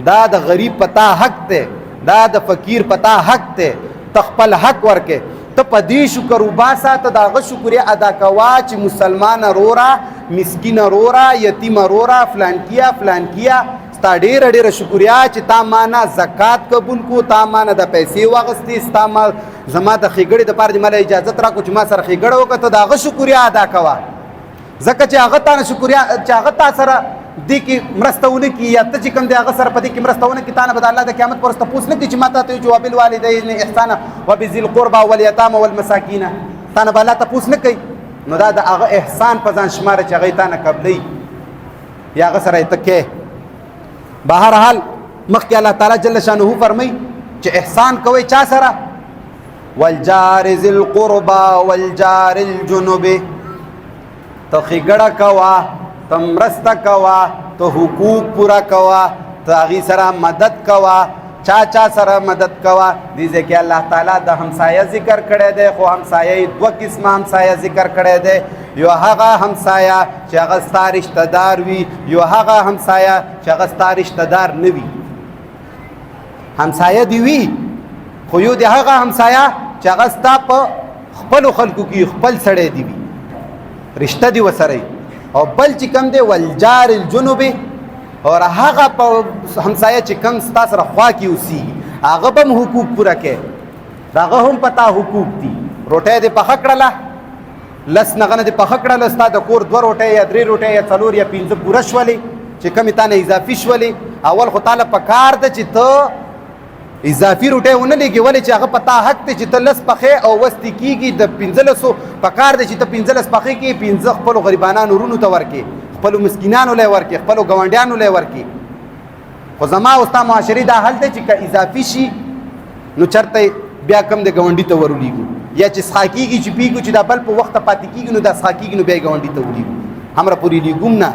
Speaker 1: دا د غریب په تا حق دی، دا د فقیر پتا حق ته تخپل حق ورکه ته په دې شکر وباسه ته داغه شکریا ادا کوا چې مسلمان رورا مسکین رورا یتیم رورا فلان کیا ستا ډېر شکریا چې تا مانا زکات قبول کو تا مانا د پیسې واغستې ستا ما زما د ښېګړې دپاره دې مله اجازت راکړو چې ما سره ښېګړه وکړه ته د هغه شکریا ادا کوه ځکه چې هغه تا نه شکریا چې هغه تا سره دې کې مرسته ونه کړي یا ته چې کوم دی هغه سره په دې کې مرسته ونه کړي تا نه به د الله د قیامت پر ورځ تپوس نه کړي چې ما تا ته وایي وبالوالدین احسانا وبذي القربى واليتامى والمساکین تا نه به الله تپوس نه کوي نو دا د هغه احسان په ځان شماره چې هغه تا نه قبلوي یا هغه سره یې ته کې بهرحال مخکې الله تعالی جل شانه فرمایي چې احسان کوئ چا سره والجار ذي القربى والجار الجنب ته ښېګړه کوه ته مرسته کوه ته حقوق پوره کوه ته هغې سره مدد کوه چا سره مدد کوه دې ځای کې الله تعالی د همسایه ذکر کړی دی خو همسایه دوه قسمه همسایه ذکر کړی دی یو هغه همسایه چې هغه ستا رشته دار وي یو هغه همسایه چې هغه ستا رشته دار نه وي همسایه دې وي خو یو د هغه همسایه چې هغه ستا په خپلو خلکو کې خپل سړی دی وي رشته دې ورسره او بل چې کوم دی والجار الجنوب اور هغه په همسایه چې کوم ستا سره خوا کې اوسېږي هغه به هم حقوق پوره کوي دغه هم پتا حقوق دي روټۍ دې پخه کړله لس نغنه دې پخه کړله ستا د کور 2 روټۍ یا 3 روټۍ یا 4 یا 5 پوره شولې چې کومې تا نه اضافي شولې اول خو تاله په کار ده چې ته اضافي روټۍ ونه لګې ولې چې هغه پتا حق دی چې ته لس پخې او وستې کېږي د 1500 په کار دی چې ته 15 پخې کې 15 خپلو غریبانانو ورونو ته ورکې خپلو مسکینانو لی ورکې خپلو ګاونډیانو لی ورکې خو زما او ستا معاشرې دا حل دی چې که اضافي شي نو چېرته بیا کم د ګاونډي ته ورولېږو یا چې څښا کېږي چې پیږو چې دا بل په وخته پاتې کېږي نو دا څښا کېږي نو بیا یې ګاونډي ته ولېږو همره پورې لیږو نه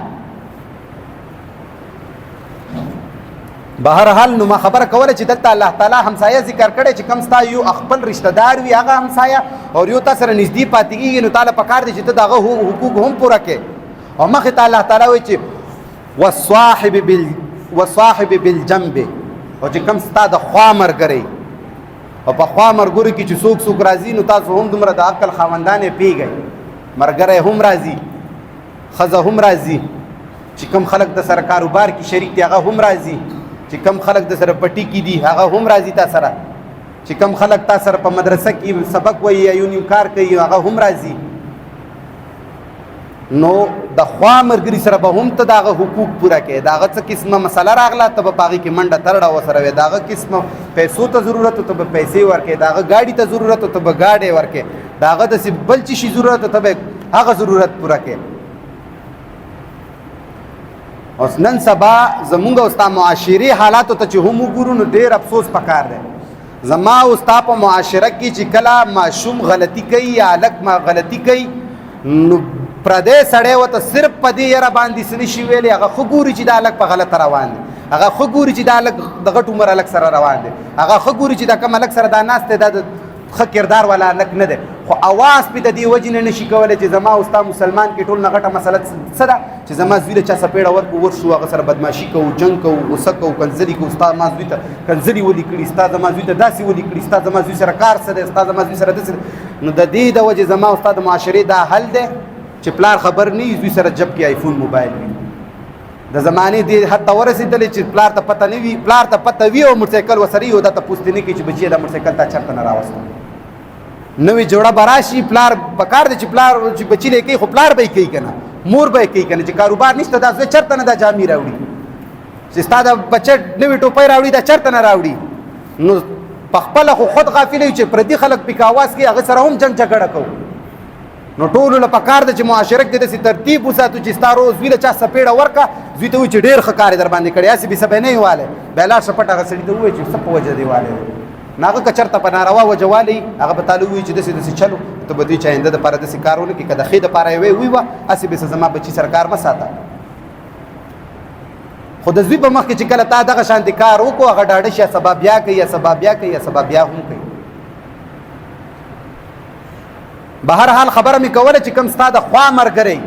Speaker 1: بهرحال نو ما خبره کوله چې دلته الله تعالی همسایه ذکر کړی چې کم ستا یو خپل رشته دار وي هغه همسایه او یو تا سره نږدې پاتې کېږي نو تاله پکار دی چې ته د هغه حقوق هم پوره کړې او مخې ته الله تعالی وایي چې والصاحب بالجنب او چې کم ستا د خوا ملګری او په خوا ملګرو کې چې څوک راځي نو تاسو هم دومره د عقل خاوندان یې پوهېږئ ملګری هم راځي ښځه هم راځي چې کم خلک د سره کاروبار کې شریک دي هغه هم راځي چې کم خلک د سره پټي کې دي هغه هم راځي تا سره چې کم خلک تا سره په مدرسه کې سبق وایي یا یو نیم کار کوي هغه هم راځي نو د خوا ملګري سره به هم ته د هغه حقوق پوره کوې د هغه څه قسمه مسله راغله ته به په هغې کې منډه ترړه ورسره وې د هغه قسمه پیسو ته ضرورت ته به پیسې ورکوې د هغه ګاډي ته ضرورت ته به ګاډی ورکوې د هغه داسې بل څه شي ضرورت ته به هغه ضرورت پوره کوې اوس نن سبا زمونږ او ستا معاشري حالاتو ته چې هم وګورو نو ډېر افسوس پکار دی زما او ستا په معاشره کې چې کله ماشوم غلطي کوي یا هلک غلطي کوي نو پردی سړی ورته صرف په دې یره باندې څه نشي ویلی هغه ښه ګوري چې دا هلک په غلطه روان دی هغه ښه ګوري چې دا هلک د غټ عمر هلک سره روان دی هغه ښه ګوري چې دا کوم هلک سره دا ناست دی دا د ښه کردار والا هلک نه دی خو اواز پې د دې وجې نه نشي کولی چې زما او ستا مسلمان کې ټول نه غټه مسله څه ده چې زما زوی له چا څپېړه ورکړو ورشو هغه سره بدماشي کوو جنګ کوو غوسه کوو کنځلي کوو ستا ما زوی ته کنځلي ولي کړي ستا زما زوی ته داسې ولي کړي ستا زما زوی سره کار څه دی ستا زما زوی سره داسې نو د دې د وجې زما او ستا د معاشرې دا حل دی چې پلار خبر نه وي زوی سره جب کې آیفون موبایل وي د زمانې دې حد ته ورسېدلې چې پلار ته پته نه وي پلار ته پته وي او موټرسایکل ورسره وي او دا تپوس دې نه کوي چې بچیه دا موټرسایکل تا چېرته نه راوسته نوې جوړه به راشي پلار پکار دی چې پلار چې بچي لی کوي خو پلار به یې کوي که نه مور به یې کوي که نه چې کاروبار نشته دا زوی چېرته نه دا جامې راوړي چې ستا د بچه نوې ټوپۍ راوړي دا چېرته نه راوړي نو پخپله خو خود غافل چې پردي خلک پکې اواز کوي هغه سره هم جنګ جګړه کوو نو ټولو له پکار ده چې معاشره کې داسې ترتیب وساتو چې ستا روز زوی له چا څپېړه ورکړه زوی ته وایي چې ډېر ښه کار یې در باندې کړی هسې بې سبی نه یې والی بیا لاړ شه پټ هغه سړي ته ووایي چې څه په وجه دې والی نو هغه که چېرته په ناروا وجه والی هغه به تاله ووایي چې داسې داسې چلو ته به دوی چې آینده دپاره داسې کار ونه کړي که د ښې دپاره یې وی وه هسې بېسه زما بچي سره کار مه ساته خو د زوی په مخ کې چې کله تا دغه شانتې کار وکړو هغه ډاډه شي یا سبا بیا کوي یا سبا بیا کوي یا سبا بیا هم کوي بهرحال خبره مې کوله چې کوم ستا د خوا ملګری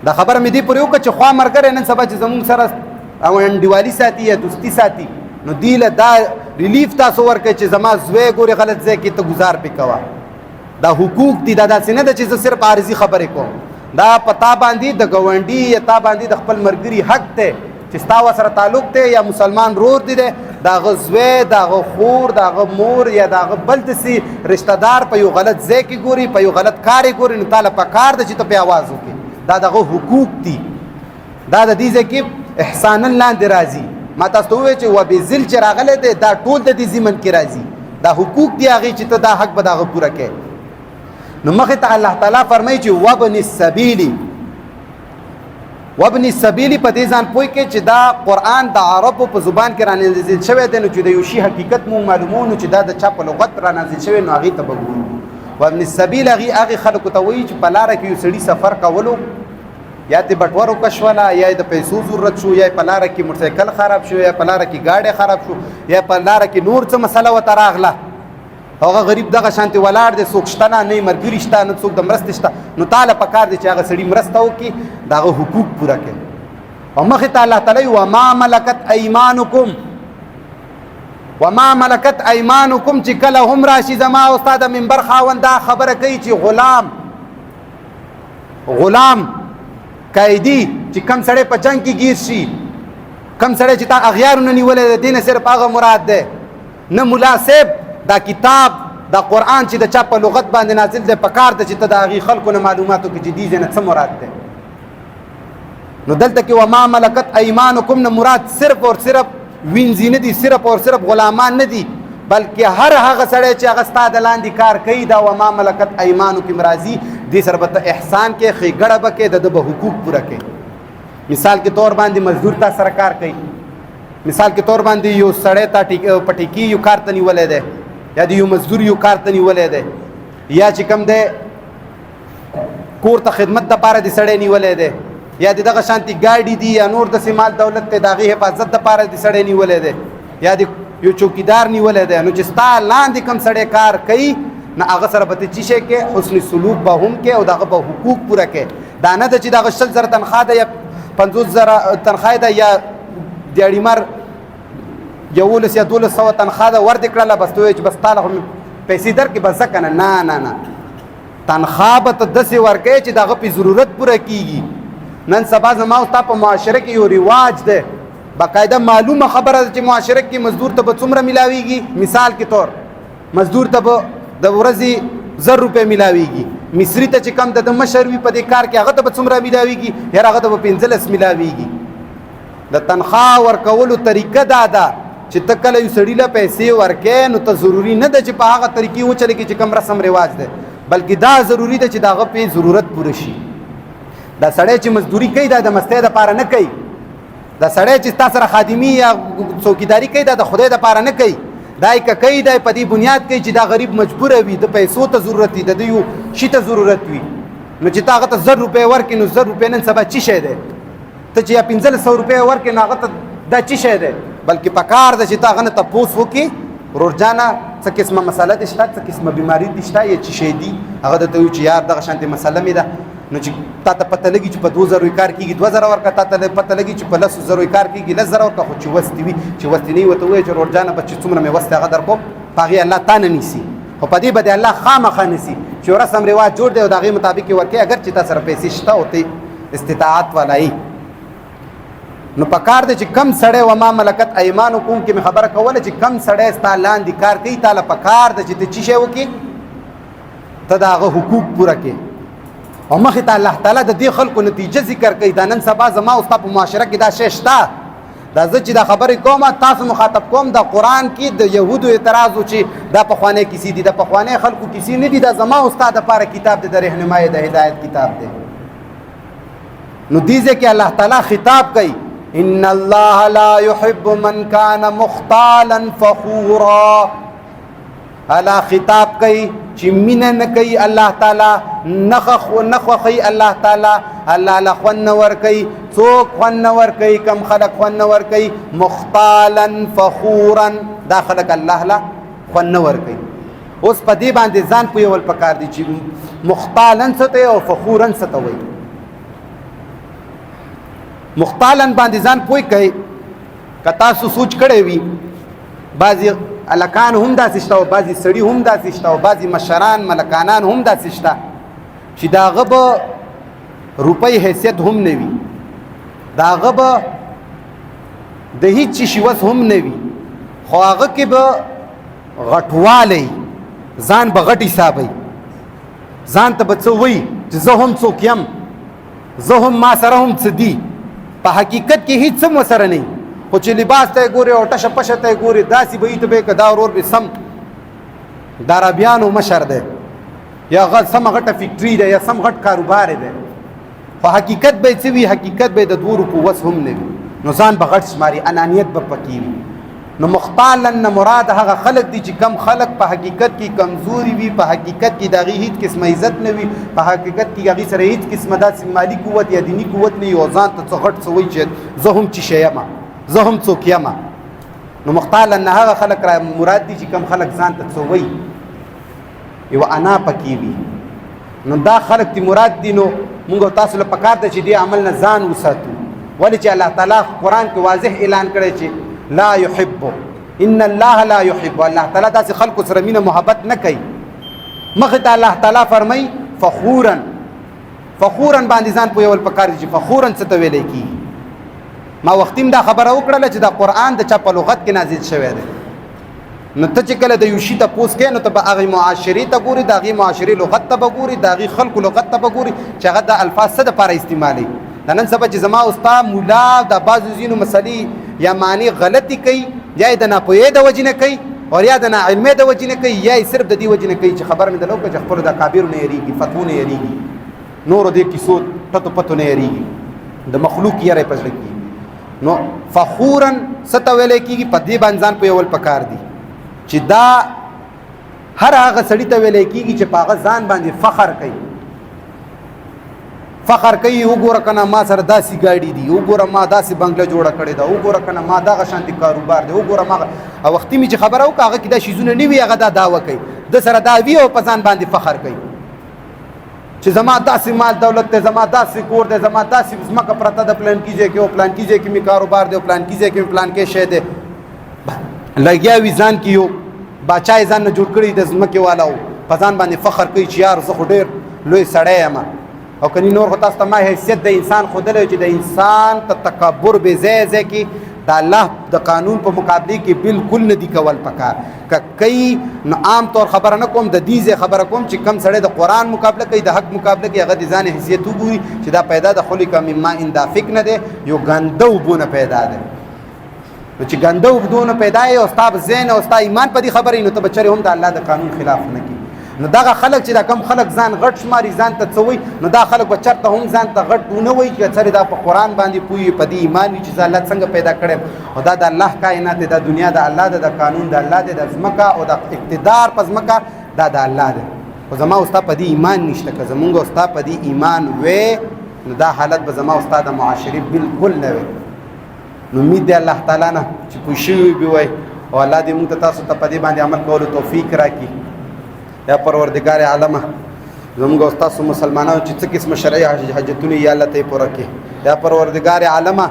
Speaker 1: دا خبره مې دې پورې وکړه چې خوا ملګری نن سبا چې زمونږ سره او انډیوالي ساتي یا دوستي ساتي نو دیله دا ریلیف تاسو ورکړئ چې زما زوی ګورې غلط ځای کې ته ګزار پې کوه دا حقوق دي دا داسې نه ده چې زه صرف عارضي خبرې کوم دا په تا باندې د ګاونډي یا تا باندې د خپل ملګري حق دی چې ستا ورسره تعلق دی یا مسلمان رور دی د هغه زوی د هغه خور د هغه مور یا د هغه بل داسې رشته دار په یو غلط ځای کې ګوري په یو غلط کار یې ګوري نو تاله پکار ده چې ته پې اواز وکړې دا دغه حقوق دي دا د دې ځای کې احسانا لاندې راځي ما تاسو ته ووایي چې وبذل چې راغلی دی دا ټول د دې ضمن کې راځي دا حقوق دي هغې چې ته دا حق به د هغه پوره کوې نو مخې ته الله تعالی فرمایي چې وابن السبیل په دې ځان پوه کې چې دا قرآن د عربو په زبان کې رانازل شوی دی نو چې د یو شي حقیقت مو معلومو نو چې دا د چا په لغت رانازل شوی نو هغې ته به ګورو وابن السبیل هغې خلکو ته وایي چې په لاره کې یو سړي سفر کولو یا د بټوارو کشوله یا د پیسو ضرورت شو یا په لاره کې موټرسایکل خراب شو یا په لاره کې ګاډی خراب شو یا په لاره کې نور څه مسله ورته راغله هغه غریب دغه شانتې ولاړ دی څوک شته نه نه ملګري شته نه څوک د مرستې شته نو تاله پکار دی چې هغه سړي مرسته وکړي د هغه حقوق پوره کړي او مخې ته الله تعالی وما ملکت ایمانکم چې کله هم راشي زما او ستا د منبر خاوند دا خبره کوي چې غلام قیدي چې کم سړی په جنګ کې ګیر شي کم سړی چې تا اغیارونه نیولی د دې نه صرف هغه مراد دی نه ملا صاحب دا کتاب دا قرآن چې د چا په لغت باندې نازل دی پکار ده چې ته د هغې خلکو نه معلومات وکړي چې دې ځای نه څه مراد دی نو دلته کې وما ملکت ایمانکم نه مراد صرف اور صرف وینځي نه دي صرف اور صرف غلامان نه دي بلکې هر هغه سړی چې هغه ستا د لاندې کار کوي دا وما ملکت ایمانکم راځي دې سره به ته احسان کې ښېګړه به کې د ده به حقوق پوره کوي مثال کې طور باندې مزدور تا سره کار کوي مثال کې طور باندې یو سړی تا په ټیکي یو کار ته نیولی دی یا د یو مزدور یو کار ته نیولی دی یا چې کوم دی کور ته خدمت دپاره د سړی نیولی دی یا د دغه شانتي ګاډي دي یا نور داسې مال دولت دی د هغې حفاظت دپاره د سړی نیولی دی یا د یو چوکیدار نیولی دی نو چې ستا لاندې کوم سړی کار کوي نه هغه سره به ته څه شی کې حسن سلوک به هم کې او د هغه به حقوق پوره کې دا نه ده چې د هغه 100,000 تنخواه ده یا 50,000 تنخواه ده یا دیاړي مر 11 یا 1200 تنخواه ده ور دې کړله بس ته وایې چې بس تا له پیسې درکړې بس ځکه نه تنخواه به ته داسې ورکوې چې د هغه پې ضرورت پوره کېږي نن سبا زما او ستا په معاشره کې یو رواج دی باقاعده معلومه خبره ده چې معاشره کې مزدور ته به څومره میلاویږي مثال کې طور مزدور ته به د ورځې 1,000 روپۍ میلاویږي مصري ته چې کم د مشر وي په دې کار کې هغه ته به څومره میلاویږي یار هغه ته به 15 میلاویږي د تنخواه ورکولو طریقه دا ده چې ته کله یو سړي له پیسې ورکې نو ته ضروري نه ده چې په هغه طریقې وچلې کې چې کوم رسم رواج دی بلکې دا ضروري ده چې د هغه پې ضرورت پوره شي دا سړی چې مزدوري کوي دا د مستۍ دپاره نه کوي دا سړی چې ستا سره خادمي یا څوکیداري کوي دا د خدای دپاره نه کوي دا یې که کوي دا په دې بنیاد کوي چې دا غریب مجبوره وي د پیسو ته ضرورت وي د ده یو شي ته ضرورت وي نو چې ته هغه ته 1,000 روپۍ ورکړې نو 1,000 روپۍ نن سبا څه شی دی ته چې یا 1500 روپۍ ورکړې نو هغه ته دا څه شی دی بلکې پکار ده چې ته هغه نه تپوس وکړې ورورجانه څه قسمه مسله دې شته څه قسمه بیماري دې شته یا څه شی دي هغه درته وایي چې یار دغه شانتې مسله مې ده نو چې تا ته پته لګي چې په 2000 کار کېږي 2000 ورکړه تا ته پته لګي چې په 10,000 کار کېږي 10,000 ورکړه خو چې وستې وي چې وستې نه وي ورته ووایه چې ورورجانه به چې څومره مې وست هغه در کوم په هغې الله تا نه نیسي خو په دې به دې الله خامخا نیسي چې رسم رواج جوړ دی او د هغې مطابق یې ورکوي اگر چې تا سره پیسې شته او ته استطاعت والا یې نو پکار دی چې کم سړی وما ملکت ایمانکم کې مې خبره کوله چې کم سړی ستا لاندې کار کوي تاله پکار دی چې ته څه شی وکړې ته د هغه حقوق پوره کړې او مخې ته الله تعالی د دې خلکو نتیجه ذکر کوي دا نن سبا زما او ستا په معاشره کې دا شی شته دا زه چې دا خبرې کوم تاسو مخاطب کوم د قرآن کې د یهودو اعتراض و چې دا پخوانی کیسې دي د پخوانی خلکو کیسې نه دي دا زما او ستا دپاره کتاب دی د رهنمایۍ د هدایت کتاب دی نو دې ځای کې الله تعالی خطاب کوي ان الله لا يحب من كان مختالا فخورا الله خطاب کوي چې مینه نه کوي الله تعالی نه خوښوي الله تعالی الله له خوند نه ورکوي څوک خوند نه ورکوي کم خلک خوند نه ورکوي مختالا فخورا دا خلک الله له خوند نه ورکوي اوس په دې باندې ځان پوهول پکار دي چې مختالا څه ته او فخورا څه ته وایي مختالا باندې ځان پوه کوي که تاسو سوچ کړی وي بعضی الکان هم داسې شته او بعضی سړي هم داسې شته او بعضی مشران ملکانان هم داسې شته چې د هغه به روپۍ حیثیت هم نه وي، د هغه به د هیڅ شي وس هم نه وي، خو هغه کې به غټوالی ځان به غټ حسابوي، ځان ته به څه وایي چې زه هم څوک یم، زه هم ما سره هم څه دي. په حقیقت کې هیڅ هم ورسره نه وي، خو چې لباس ته یې ګورې او ټشه پشه ته یې ګورې داسې به وي ته به یې که دا ورور به سم د عربیانو مشر دی یا سمه غټه فکټري ده یا سم غټ کاروبار دی، خو حقیقت به یې څه وي؟ حقیقت به یې د 2 روپو وس هم نه وي، نو ځان به غټ شماري، انانیت به پکې وي. نو مختالا نه مراد هغه خلق دي چې کم خلق په حقیقت کې کمزوري وي، په حقیقت کې د هغې هېڅ قسمه عزت نه وي، په حقیقت کې هغې سره هېڅ قسمه داسې مالي قوت یا دیني قوت نه وي او ځان ته څه غټ څه وایي چې زه هم چې شی یم، زه هم څوک یم. نو مختالا نه هغه خلق را مراد دي چې کم خلق ځان ته څه وایي، یوه انا پکې وي، نو دا خلق دي مراد دي. نو موږ تاسو له پکار ده چې دې عمل نه ځان وساتو، ولې چې الله تعالی قرآن کې واضح اعلان کړی چې لا يحب ان الله لا يحب، الله تعالی داسې خلکو سره مینه محبت نه کوي. مخې ته الله تعالی فرمایي فخورا باندې ځان پوهول پکار دي چې فخورا څه ته ویلی کېږي. ما وختیم دا خبره وکړله چې دا قرآن د چا په لغت کې نازل شوی دی، نو ته چې کله د یو شي تپوس کوې نو ته به هغې معاشرې ته ګورې، د هغې معاشرې لغت ته به ګورې، د هغې خلکو لغت ته به ګورې چې هغه دا الفاظ څه دپاره استعمالوي. د نن سبا چې زما او ستا ملا د بعضو ځینو مسلې یا معنی غلطي کوي، یا یې د ناپوهۍ د وجې نه کوي او یا د ناعلمۍ د وجې نه کوي، یا یې صرف د دې وجې نه کوي چې خبره مې درله وکړه چې خپلو د اکابرو نه یېرېږي، فتوو نه یېرېږي، نورو دې کیسو ټتو پتو نه یېرېږي، د مخلوق یره یې په زړه کېږي. نو فخورا څه ته ویلی کېږي؟ په دې باندې ځان پوهول پکار دي چې دا هر هغه سړي ته ویلی کېږي چې په هغه ځان باندې فخر کوي، فخر کوي وګوره کنه ما سره داسې ګاډي دي، وګوره ما داسې بنګله جوړه کړې ده، وګوره کنه ما دغه شانتي کاروبار دی، وګوره ما او وختي مې چې خبره وکړه هغه کې دا شیزونه نه وي، هغه دا دعوه کوي د سره دا وي او په ځان باندې فخر کوي چې زما داسې مال دولت دی، زما داسې کور دی، زما داسې ځمکه پرته ده پلانکي ځای کې او پلانکي ځای کې مې کاروبار دی او پلانکي ځای کې مې پلانکی شی دی، لګیا وي ځان کې یو باچا یې ځان نه جوړ کړی د ځمکې والا و، په ځان باندې فخر کوي چې یار زه خو ډېر لوی سړی یم. او کني نور خو تاسو ته ما حیثیت د انسان ښودلی چې د انسان ته تکبر بې ځایه ځای کې د الله د قانون په مقابله کې بالکل نه دي کول پکار. که کوي نو عام طور خبره نه کوم، د دې ځای خبره کوم چې کم سړی د قرآن مقابله کوي، د حق مقابله کوي، هغه د ځان حیثیت وګوري چې دا پیدا د خلق من ماء دافق نه دی، یو ګنده اوبو نه پیدا دی. نو چې ګنده اوبو نه پیدا یې او ستا ذهن او ستا ایمان په دې خبرې نو ته به چرې هم د الله د قانون خلاف نه کوي. نو دغه خلک چې دا کم خلک ځان غټ شماري، ځان ته څه وایي، نو دا خلک به چېرته هم ځان ته غټ ونه وایي چې سړی دا په قرآن باندې پوهي، په دې ایمان وي چې زه الله څنګه پیدا کړی او دا د الله کائنات دی، دا دنیا د الله دی، د قانون د الله دی، د ځمکه او د اقتدار په ځمکه دا د الله دی. خو زما او ستا په دې ایمان نشته، که زمونږ او ستا په دې ایمان وی نو دا حالت به زما او ستا د معاشرې بالکل نه وي. نو امید دی الله تعالی نه چې پوه شوي به وی او الله دې موږ ته تاسو ته په دې باندې عمل کولو توفیق راکړي. یا پروردگار عالمه زموږ او تاسو مسلمانانو چې څه قسمه شرعي حاجتونه یې الله ته یې پوره کړي. یا پروردگار عالمه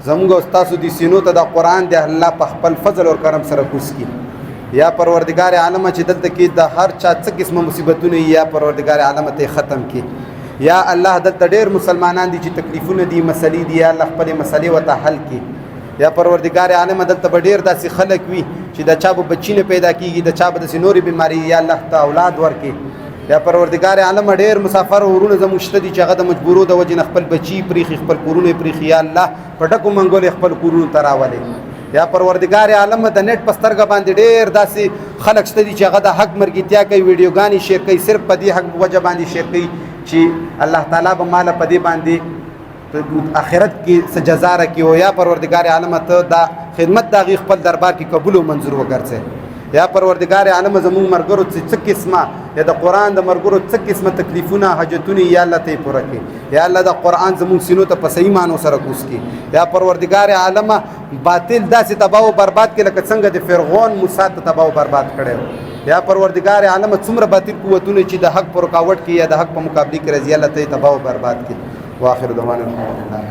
Speaker 1: زموږ او تاسو د سینو ته د قرآن د الله په خپل فضل او کرم سره کوز کړي. یا پروردگار عالمه چې دلته کې د هر چا څه قسمه مصیبتونه یا پروردگار عالمه ته ختم کړي. یا الله دلته ډېر مسلمانان دي چې تکلیفونه دي، مسلې دي، یا الله خپلې مسلې ورته حل کړي. یا پروردگار عالم دلته به ډېر داسې خلک وي چې د چا به بچي نه پیدا کېږي، د چا به داسې نورې بیماري یا الله ته اولاد ورکړي. یا پروردگار عالم ډېر مسافر ورونه زموږ شته دي چې هغه د مجبورو د وجې نه خپل بچي پرېښي، خپل کورونه یې پرېښي، یا الله په ډکو منګولو یې خپل کورونو ته راولي. یا پروردگار عالم د نیټ په سترګه باندې ډېر داسې خلک شته دي چې هغه د حق مرګتیا کوي، ویډیوګانې شیر کوي، صرف په دې حق وجه باندې شیر کوي چې الله تعالی به ماله په دې باندې آخرت کې څه جزا راکړي. او یا پروردگار عالم ته دا خدمت د هغې خپل دربار کې قبول او منظور وګرځي. یا پروردگار عالم زموږ ملګرو څه قسمه یا د قرآن د ملګرو څه قسمه تکلیفونه حاجتونه یا الله ته یې پوره کړي. یا الله د قرآن زموږ سینو ته په صحیح معنو سره کوز کړي. یا پروردگار عالم باطل داسې تباه او برباد کړي لکه څنګه د فرعون موسی ته تباه او برباد کړی. یا پروردگار عالم څومره باطل قوتونه چې د حق پر رکاوټ کې یا د حق په مقابله کې راځي الله ته یې تباه او برباد کړي. واخر دعوانا الحمد لله.